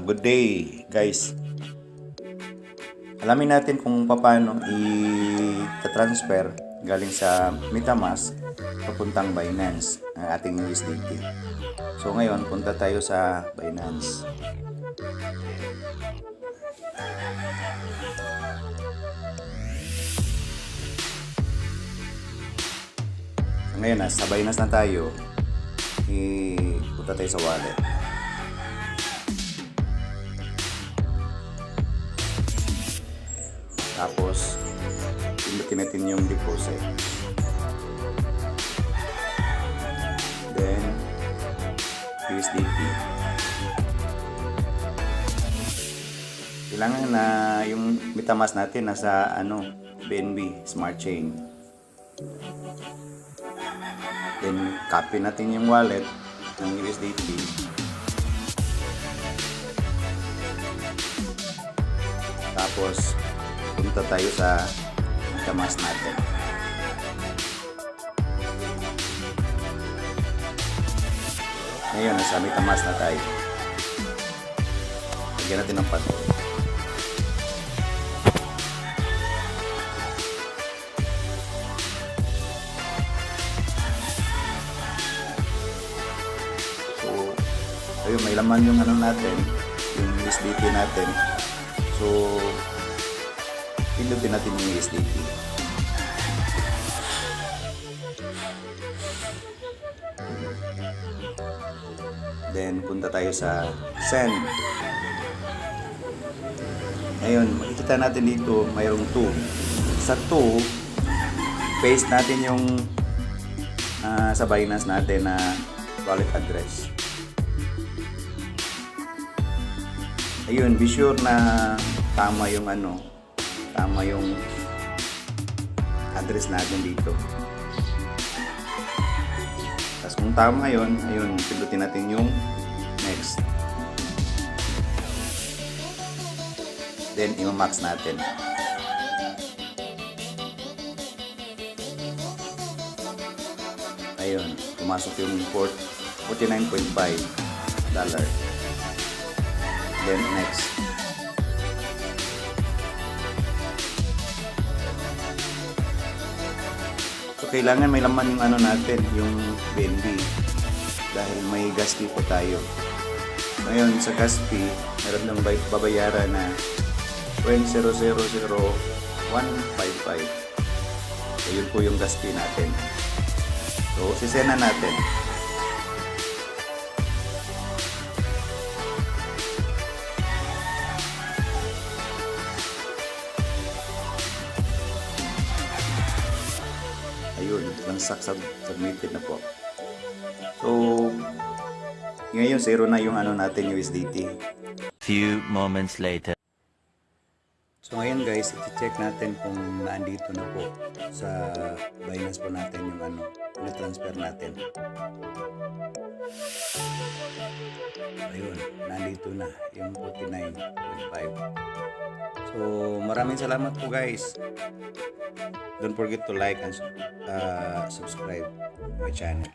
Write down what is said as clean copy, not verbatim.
Good day guys. Alamin natin kung paano i-transfer galing sa MetaMask papuntang Binance ang ating USDT. So ngayon, punta tayo sa Binance. So ngayon, nasa Binance na tayo. Punta tayo sa wallet. Tapos, pindutin natin yung deposit. Then, USDT. Kailangan na yung MetaMask natin nasa BNB Smart Chain. Then, copy natin yung wallet ng USDT. Tapos, punta tayo sa MetaMask natin. Ngayon, nasa MetaMask na tayo. Lagyan natin ng password. So, ayun, may laman yung natin, yung USDT natin. So, pindutin natin yung USDT. Then, punta tayo sa send. Ngayon, makikita natin dito, mayroong 2. Sa 2, paste natin yung sa Binance natin na wallet address. Ayun, be sure na tama yung tama yung address natin dito. Tapos kung tama yun, ayun, pindutin natin yung next. Then, i-max natin. Ayun, pumasok yung $49.5. Then, next. So, kailangan may laman yung natin, yung BNB. Dahil may gas fee po tayo. Ngayon, sa gas fee, meron lang babayaran na 0.000155. So, yun po yung gas fee natin. So, sisena natin. Ayun, submitted na po. So, ngayon zero na yung natin USDT. Few moments later. So ngayon guys, i-check natin kung naandito na po sa Binance po natin yung na-transfer natin. Ayun, nandito na yung 49.5. So maraming salamat po guys. Don't forget to like and subscribe my channel.